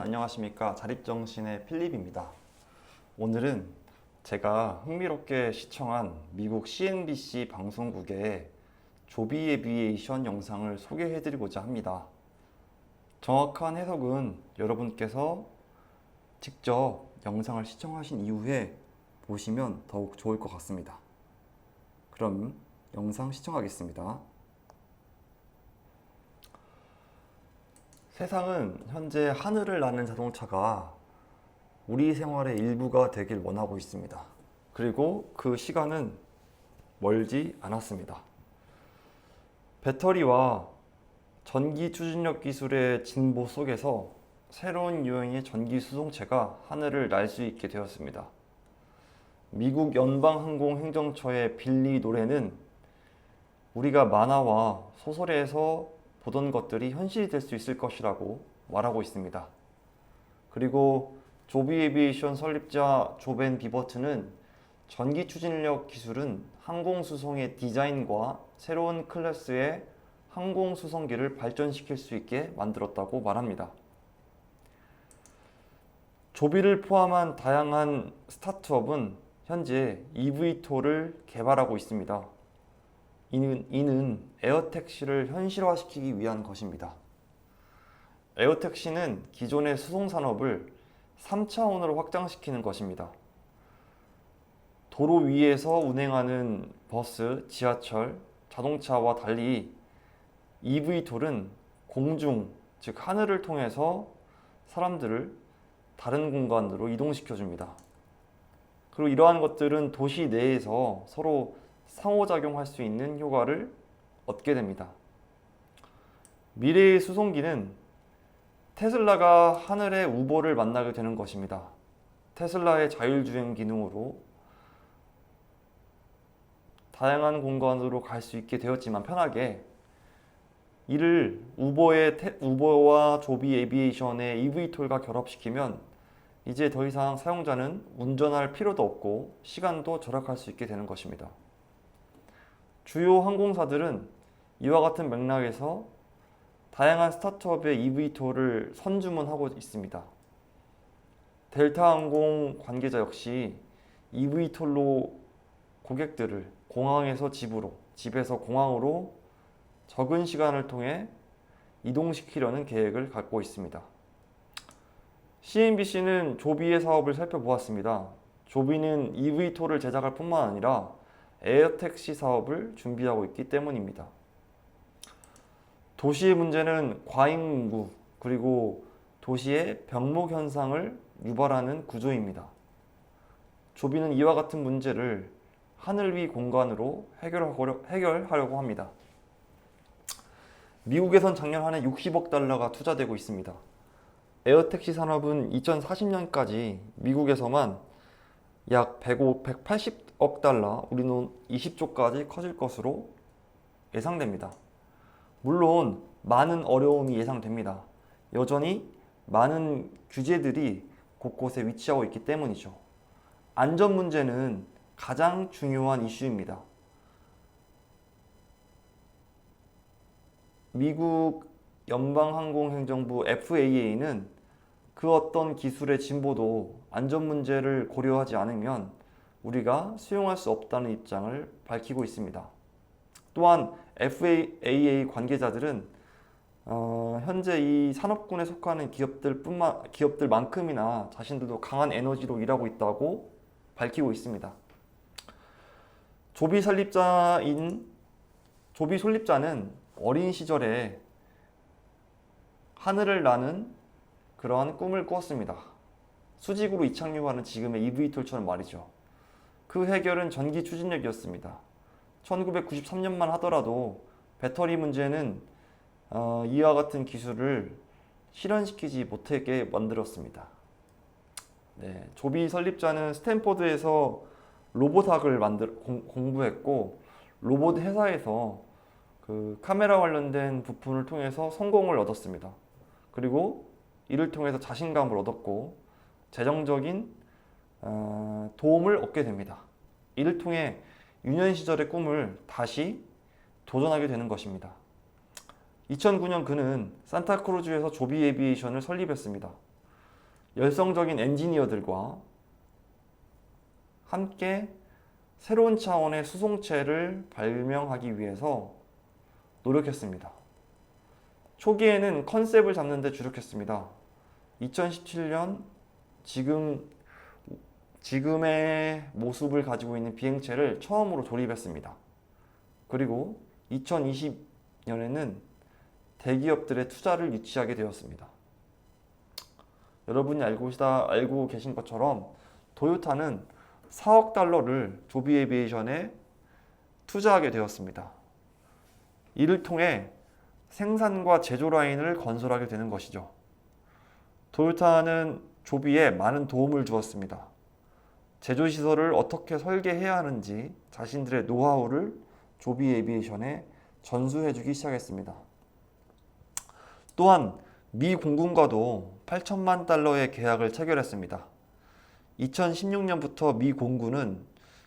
안녕하십니까. 자립정신의 필립입니다. 오늘은 제가 흥미롭게 시청한 미국 CNBC 방송국의 조비 에비에이션 영상을 소개해드리고자 합니다. 정확한 해석은 여러분께서 직접 영상을 시청하신 이후에 보시면 더욱 좋을 것 같습니다. 그럼 영상 시청하겠습니다. 세상은 현재 하늘을 나는 자동차가 우리 생활의 일부가 되길 원하고 있습니다. 그리고 그 시간은 멀지 않았습니다. 배터리와 전기 추진력 기술의 진보 속에서 새로운 유형의 전기 수송체가 하늘을 날 수 있게 되었습니다. 미국 연방항공행정처의 빌리 노렌은 우리가 만화와 소설에서 보던 것들이 현실이 될 수 있을 것이라고 말하고 있습니다. 그리고 조비 에비에이션 설립자 조벤 비버트는 전기 추진력 기술은 항공수송의 디자인과 새로운 클래스의 항공수송기를 발전시킬 수 있게 만들었다고 말합니다. 조비를 포함한 다양한 스타트업은 현재 eVTOL을 개발하고 있습니다. 이는 에어택시를 현실화시키기 위한 것입니다. 에어택시는 기존의 수송산업을 3차원으로 확장시키는 것입니다. 도로 위에서 운행하는 버스, 지하철, 자동차와 달리 eVTOL은 공중, 즉 하늘을 통해서 사람들을 다른 공간으로 이동시켜줍니다. 그리고 이러한 것들은 도시 내에서 서로 상호작용할 수 있는 효과를 얻게 됩니다. 미래의 수송기는 테슬라가 하늘의 우버를 만나게 되는 것입니다. 테슬라의 자율주행 기능으로 다양한 공간으로 갈 수 있게 되었지만 편하게 이를 우버와 조비 에비에이션의 eVTOL과 결합시키면 이제 더 이상 사용자는 운전할 필요도 없고 시간도 절약할 수 있게 되는 것입니다. 주요 항공사들은 이와 같은 맥락에서 다양한 스타트업의 eVTOL을 선주문하고 있습니다. 델타항공 관계자 역시 eVTOL로 고객들을 공항에서 집으로, 집에서 공항으로 적은 시간을 통해 이동시키려는 계획을 갖고 있습니다. CNBC는 조비의 사업을 살펴보았습니다. 조비는 eVTOL을 제작할 뿐만 아니라 에어택시 사업을 준비하고 있기 때문입니다. 도시의 문제는 과잉인구 그리고 도시의 병목 현상을 유발하는 구조입니다. 조비는 이와 같은 문제를 하늘 위 공간으로 해결하려고 합니다. 미국에선 작년 한 해 60억 달러가 투자되고 있습니다. 에어택시 산업은 2040년까지 미국에서만 약 180억 달러, 우리 돈 20조까지 커질 것으로 예상됩니다. 물론 많은 어려움이 예상됩니다. 여전히 많은 규제들이 곳곳에 위치하고 있기 때문이죠. 안전 문제는 가장 중요한 이슈입니다. 미국 연방항공행정부 FAA는 그 어떤 기술의 진보도 안전 문제를 고려하지 않으면 우리가 수용할 수 없다는 입장을 밝히고 있습니다. 또한 FAA 관계자들은 현재 이 산업군에 속하는 기업들만큼이나 자신들도 강한 에너지로 일하고 있다고 밝히고 있습니다. 조비 설립자는 어린 시절에 하늘을 나는 그러한 꿈을 꾸었습니다. 수직으로 이착륙하는 지금의 eVTOL처럼 말이죠. 그 해결은 전기 추진력이었습니다. 1993년만 하더라도 배터리 문제는 이와 같은 기술을 실현시키지 못하게 만들었습니다. 네, 조비 설립자는 스탠포드에서 로봇학을 공부했고 로봇 회사에서 그 카메라 관련된 부품을 통해서 성공을 얻었습니다. 그리고 이를 통해서 자신감을 얻었고 재정적인 도움을 얻게 됩니다. 이를 통해 유년 시절의 꿈을 다시 도전하게 되는 것입니다. 2009년 그는 산타크루즈에서 조비 에비에이션을 설립했습니다. 열성적인 엔지니어들과 함께 새로운 차원의 수송체를 발명하기 위해서 노력했습니다. 초기에는 컨셉을 잡는 데 주력했습니다. 2017년 지금의 모습을 가지고 있는 비행체를 처음으로 조립했습니다. 그리고 2020년에는 대기업들의 투자를 유치하게 되었습니다. 여러분이 알고 계신 것처럼 도요타는 4억 달러를 조비 에비에이션에 투자하게 되었습니다. 이를 통해 생산과 제조 라인을 건설하게 되는 것이죠. 도요타는 조비에 많은 도움을 주었습니다. 제조 시설을 어떻게 설계해야 하는지 자신들의 노하우를 조비 에비에이션에 전수해주기 시작했습니다. 또한 미 공군과도 8천만 달러의 계약을 체결했습니다. 2016년부터 미 공군은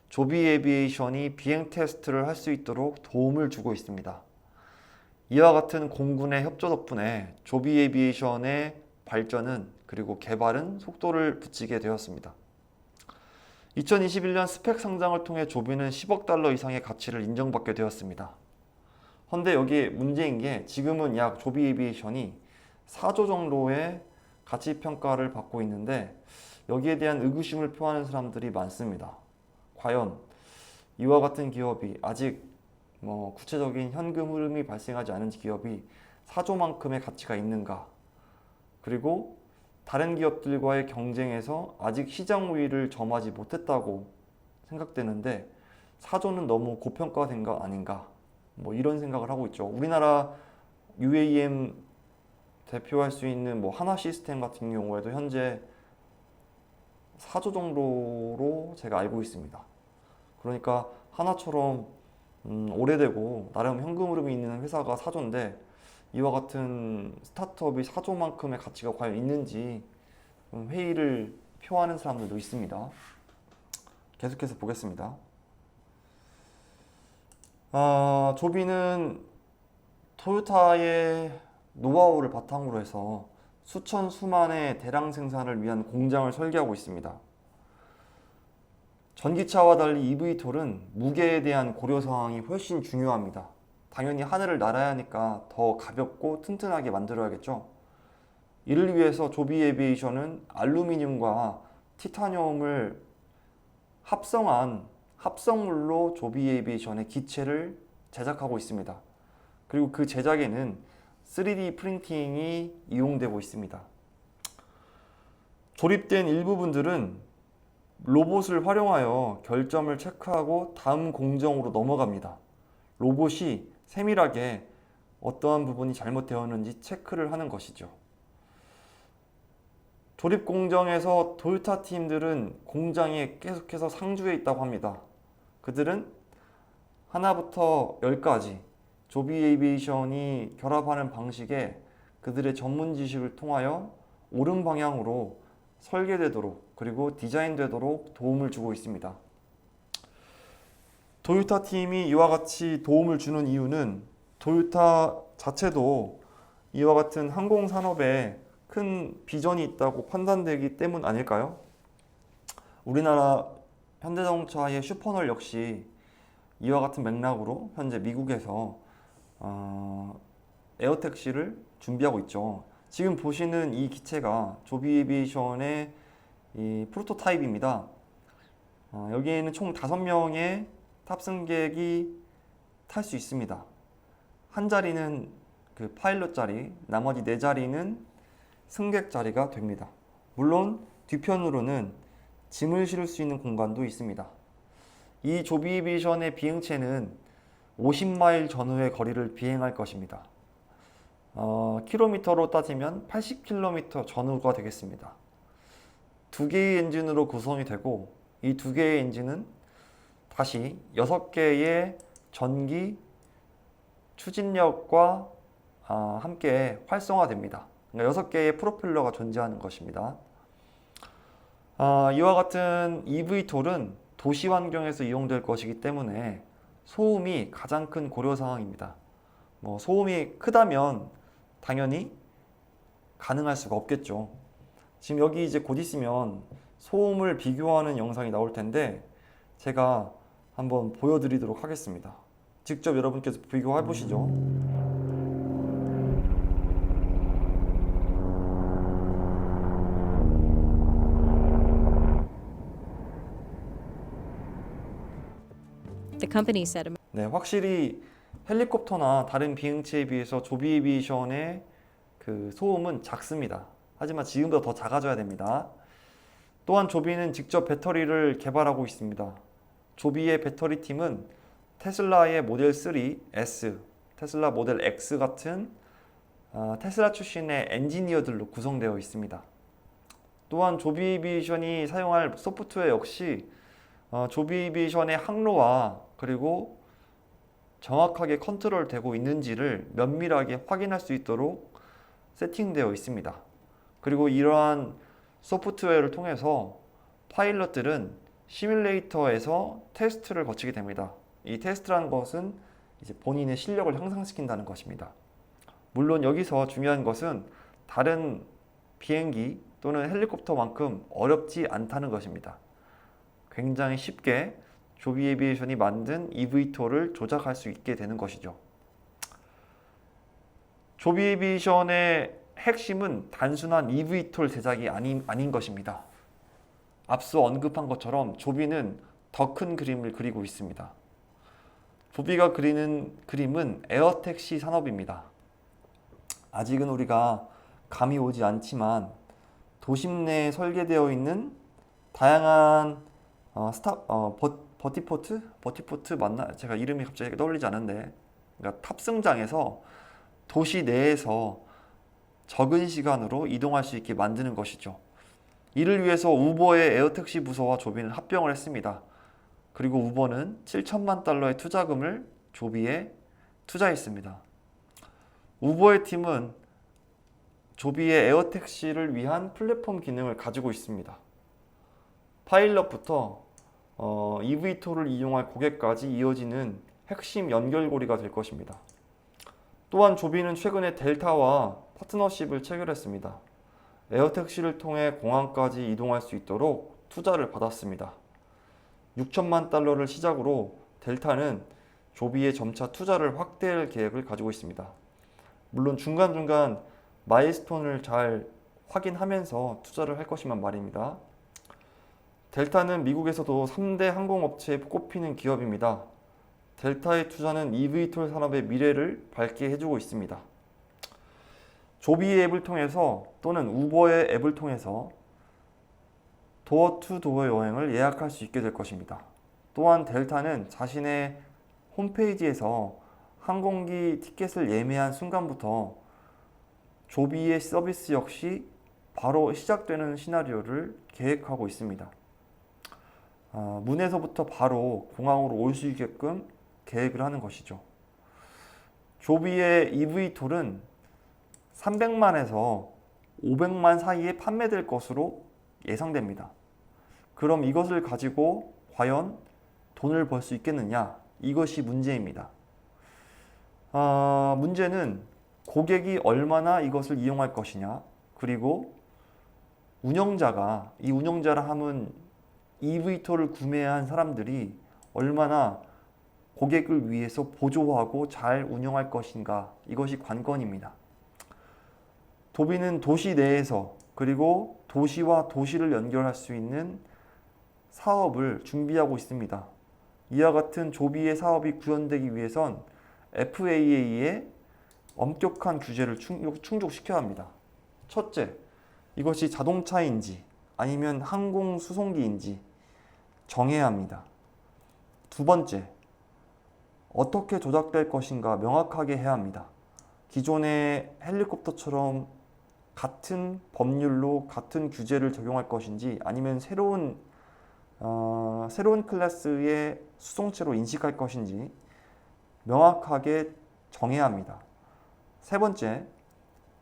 조비 에비에이션이 비행 테스트를 할 수 있도록 도움을 주고 있습니다. 이와 같은 공군의 협조 덕분에 조비 에비에이션의 발전은 그리고 개발은 속도를 붙이게 되었습니다. 2021년 스펙 상장을 통해 조비는 10억 달러 이상의 가치를 인정받게 되었습니다. 헌데 여기에 문제인 게 지금은 약 조비 에비에이션이 4조 정도의 가치 평가를 받고 있는데 여기에 대한 의구심을 표하는 사람들이 많습니다. 과연 이와 같은 기업이 아직 구체적인 현금 흐름이 발생하지 않은 기업이 4조만큼의 가치가 있는가? 그리고 다른 기업들과의 경쟁에서 아직 시장 우위를 점하지 못했다고 생각되는데 4조는 너무 고평가된 거 아닌가? 이런 생각을 하고 있죠. 우리나라 UAM 대표할 수 있는 하나 시스템 같은 경우에도 현재 4조 정도로 제가 알고 있습니다. 그러니까 하나처럼 오래되고 나름 현금 흐름이 있는 회사가 4조인데 이와 같은 스타트업이 4조만큼의 가치가 과연 있는지 회의를 표하는 사람들도 있습니다. 계속해서 보겠습니다. 조비는 토요타의 노하우를 바탕으로 해서 수천 수만의 대량 생산을 위한 공장을 설계하고 있습니다. 전기차와 달리 EV톨은 무게에 대한 고려사항이 훨씬 중요합니다. 당연히 하늘을 날아야 하니까 더 가볍고 튼튼하게 만들어야겠죠. 이를 위해서 조비 에비에이션은 알루미늄과 티타늄을 합성한 합성물로 조비 에비에이션의 기체를 제작하고 있습니다. 그리고 그 제작에는 3D 프린팅이 이용되고 있습니다. 조립된 일부분들은 로봇을 활용하여 결점을 체크하고 다음 공정으로 넘어갑니다. 로봇이 세밀하게 어떠한 부분이 잘못되었는지 체크를 하는 것이죠. 조립 공정에서 도요타 팀들은 공장에 계속해서 상주해 있다고 합니다. 그들은 하나부터 10까지 조비 에이비에이션이 결합하는 방식에 그들의 전문 지식을 통하여 옳은 방향으로 설계되도록 그리고 디자인되도록 도움을 주고 있습니다. 도요타 팀이 이와 같이 도움을 주는 이유는 도요타 자체도 이와 같은 항공산업에 큰 비전이 있다고 판단되기 때문 아닐까요? 우리나라 현대자동차의 슈퍼널 역시 이와 같은 맥락으로 현재 미국에서 에어택시를 준비하고 있죠. 지금 보시는 이 기체가 조비 에비에이션의 이 프로토타입입니다. 여기에는 총 5명의 탑승객이 탈 수 있습니다. 한 자리는 그 파일럿 자리, 나머지 4자리는 승객 자리가 됩니다. 물론 뒤편으로는 짐을 실을 수 있는 공간도 있습니다. 이 조비 에비에이션의 비행체는 50마일 전후의 거리를 비행할 것입니다. 킬로미터로 따지면 80km 전후가 되겠습니다. 2개의 엔진으로 구성이 되고 이 2개의 엔진은 다시 6개의 전기 추진력과 함께 활성화됩니다. 그러니까 6개의 프로펠러가 존재하는 것입니다. 이와 같은 EV톨은 도시 환경에서 이용될 것이기 때문에 소음이 가장 큰 고려사항입니다. 소음이 크다면 당연히 가능할 수가 없겠죠. 지금 여기 이제 곧 있으면 소음을 비교하는 영상이 나올 텐데 제가 한번 보여드리도록 하겠습니다. 직접 여러분께서 비교해 보시죠. The company said 네, 확실히 헬리콥터나 다른 비행체에 비해서 조비 에비에이션의 그 소음은 작습니다. 하지만 지금보다 더 작아져야 됩니다. 또한 조비는 직접 배터리를 개발하고 있습니다. 조비의 배터리 팀은 테슬라의 모델 3, S, 테슬라 모델 X 같은 테슬라 출신의 엔지니어들로 구성되어 있습니다. 또한 조비 에비에이션이 사용할 소프트웨어 역시 조비 에비에이션의 항로와 그리고 정확하게 컨트롤되고 있는지를 면밀하게 확인할 수 있도록 세팅되어 있습니다. 그리고 이러한 소프트웨어를 통해서 파일럿들은 시뮬레이터에서 테스트를 거치게 됩니다. 이 테스트라는 것은 이제 본인의 실력을 향상시킨다는 것입니다. 물론 여기서 중요한 것은 다른 비행기 또는 헬리콥터만큼 어렵지 않다는 것입니다. 굉장히 쉽게 조비 에비에이션이 만든 eVTOL을 조작할 수 있게 되는 것이죠. 조비 에비에이션의 핵심은 단순한 eVTOL 제작이 아닌 것입니다. 앞서 언급한 것처럼 조비는 더 큰 그림을 그리고 있습니다. 조비가 그리는 그림은 에어택시 산업입니다. 아직은 우리가 감이 오지 않지만 도심 내에 설계되어 있는 다양한 버티포트 맞나? 제가 이름이 갑자기 떠올리지 않는데, 그러니까 탑승장에서 도시 내에서 적은 시간으로 이동할 수 있게 만드는 것이죠. 이를 위해서 우버의 에어택시 부서와 조비는 합병을 했습니다. 그리고 우버는 7천만 달러의 투자금을 조비에 투자했습니다. 우버의 팀은 조비의 에어택시를 위한 플랫폼 기능을 가지고 있습니다. 파일럿부터 eVTOL을 이용할 고객까지 이어지는 핵심 연결고리가 될 것입니다. 또한 조비는 최근에 델타와 파트너십을 체결했습니다. 에어택시를 통해 공항까지 이동할 수 있도록 투자를 받았습니다. 6천만 달러를 시작으로 델타는 조비에 점차 투자를 확대할 계획을 가지고 있습니다. 물론 중간중간 마일스톤을 잘 확인하면서 투자를 할 것이만 말입니다. 델타는 미국에서도 3대 항공업체에 꼽히는 기업입니다. 델타의 투자는 eVTOL 산업의 미래를 밝게 해주고 있습니다. 조비의 앱을 통해서 또는 우버의 앱을 통해서 도어 투 도어 여행을 예약할 수 있게 될 것입니다. 또한 델타는 자신의 홈페이지에서 항공기 티켓을 예매한 순간부터 조비의 서비스 역시 바로 시작되는 시나리오를 계획하고 있습니다. 문에서부터 바로 공항으로 올 수 있게끔 계획을 하는 것이죠. 조비의 eVTOL은 300만에서 500만 사이에 판매될 것으로 예상됩니다. 그럼 이것을 가지고 과연 돈을 벌 수 있겠느냐? 이것이 문제입니다. 문제는 고객이 얼마나 이것을 이용할 것이냐, 그리고 운영자가, 이 운영자라 함은 eVTOL을 구매한 사람들이 얼마나 고객을 위해서 보조하고 잘 운영할 것인가, 이것이 관건입니다. 조비는 도시 내에서 그리고 도시와 도시를 연결할 수 있는 사업을 준비하고 있습니다. 이와 같은 조비의 사업이 구현되기 위해선 FAA의 엄격한 규제를 충족시켜야 합니다. 첫째, 이것이 자동차인지 아니면 항공 수송기인지 정해야 합니다. 두 번째, 어떻게 조작될 것인가 명확하게 해야 합니다. 기존의 헬리콥터처럼 같은 법률로 같은 규제를 적용할 것인지 아니면 새로운 클래스의 수송체로 인식할 것인지 명확하게 정해야 합니다. 세 번째,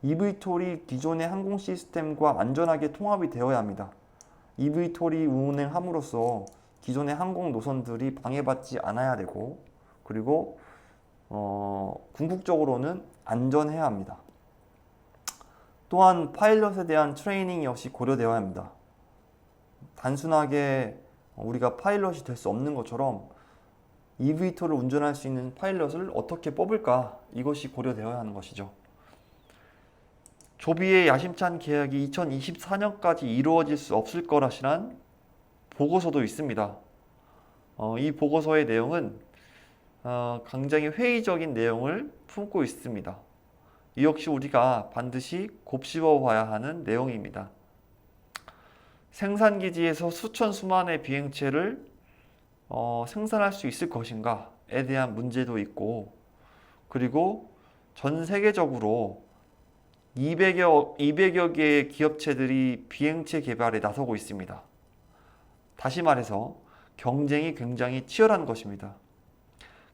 eVTOL이 기존의 항공 시스템과 안전하게 통합이 되어야 합니다. eVTOL이 운행함으로써 기존의 항공 노선들이 방해받지 않아야 되고, 그리고 궁극적으로는 안전해야 합니다. 또한 파일럿에 대한 트레이닝 역시 고려되어야 합니다. 단순하게 우리가 파일럿이 될 수 없는 것처럼 eVTOL을 운전할 수 있는 파일럿을 어떻게 뽑을까? 이것이 고려되어야 하는 것이죠. 조비의 야심찬 계약이 2024년까지 이루어질 수 없을 거라시란 보고서도 있습니다. 이 보고서의 내용은 굉장히 회의적인 내용을 품고 있습니다. 이 역시 우리가 반드시 곱씹어 봐야 하는 내용입니다. 생산기지에서 수천 수만의 비행체를 생산할 수 있을 것인가에 대한 문제도 있고, 그리고 전 세계적으로 200여 개의 기업체들이 비행체 개발에 나서고 있습니다. 다시 말해서 경쟁이 굉장히 치열한 것입니다.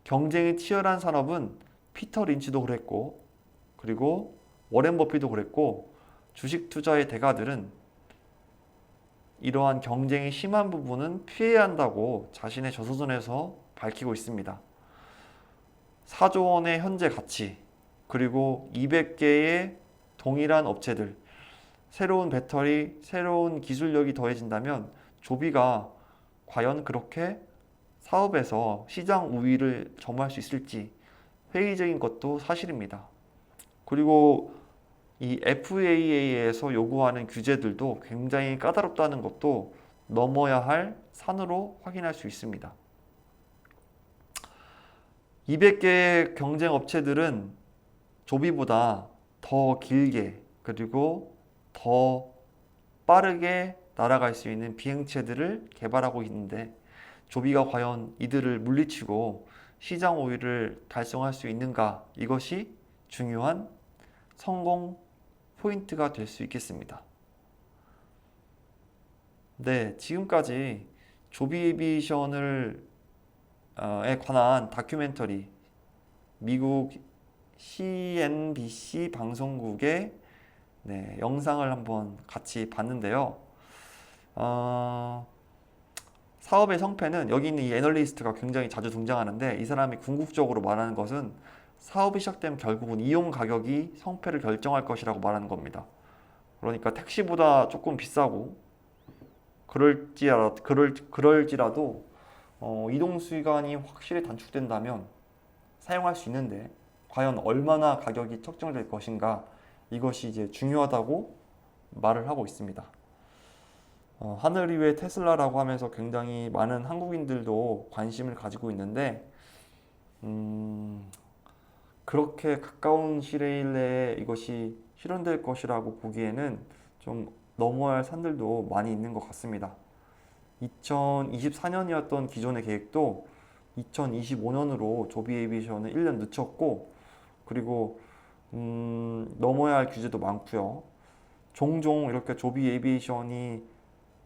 경쟁이 치열한 산업은 피터 린치도 그랬고, 그리고 워렌 버핏도 그랬고, 주식 투자의 대가들은 이러한 경쟁이 심한 부분은 피해야 한다고 자신의 저서전에서 밝히고 있습니다. 4조 원의 현재 가치, 그리고 200개의 동일한 업체들, 새로운 배터리, 새로운 기술력이 더해진다면 조비가 과연 그렇게 사업에서 시장 우위를 점할 수 있을지 회의적인 것도 사실입니다. 그리고 이 FAA에서 요구하는 규제들도 굉장히 까다롭다는 것도 넘어야 할 산으로 확인할 수 있습니다. 200개의 경쟁 업체들은 조비보다 더 길게 그리고 더 빠르게 날아갈 수 있는 비행체들을 개발하고 있는데 조비가 과연 이들을 물리치고 시장 우위를 달성할 수 있는가, 이것이 중요한 성공 포인트가 될 수 있겠습니다. 네, 지금까지 조비 에비에이션을 에 관한 다큐멘터리, 미국 CNBC 방송국의 영상을 한번 같이 봤는데요. 사업의 성패는, 여기 있는 이 애널리스트가 굉장히 자주 등장하는데, 이 사람이 궁극적으로 말하는 것은 사업이 시작되면 결국은 이용 가격이 성패를 결정할 것이라고 말하는 겁니다. 그러니까 택시보다 조금 비싸고 그럴지라도 이동 시간이 확실히 단축된다면 사용할 수 있는데, 과연 얼마나 가격이 책정될 것인가, 이것이 이제 중요하다고 말을 하고 있습니다. 하늘 위의 테슬라라고 하면서 굉장히 많은 한국인들도 관심을 가지고 있는데, 그렇게 가까운 시일 내에 이것이 실현될 것이라고 보기에는 좀 넘어야 할 산들도 많이 있는 것 같습니다. 2024년이었던 기존의 계획도 2025년으로 조비 에비에이션은 1년 늦췄고, 그리고 넘어야 할 규제도 많고요. 종종 이렇게 조비 에비에이션이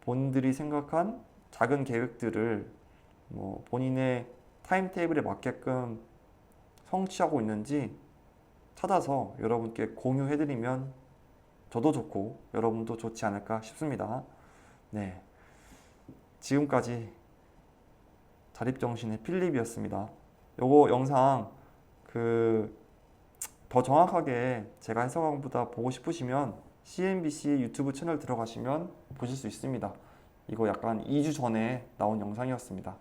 본인들이 생각한 작은 계획들을 본인의 타임테이블에 맞게끔 성취하고 있는지 찾아서 여러분께 공유해드리면 저도 좋고 여러분도 좋지 않을까 싶습니다. 네, 지금까지 자립정신의 필립이었습니다. 요거 영상 더 정확하게 제가 해석한 것보다 보고 싶으시면 CNBC 유튜브 채널 들어가시면 보실 수 있습니다. 이거 약간 2주 전에 나온 영상이었습니다.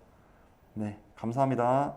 네, 감사합니다.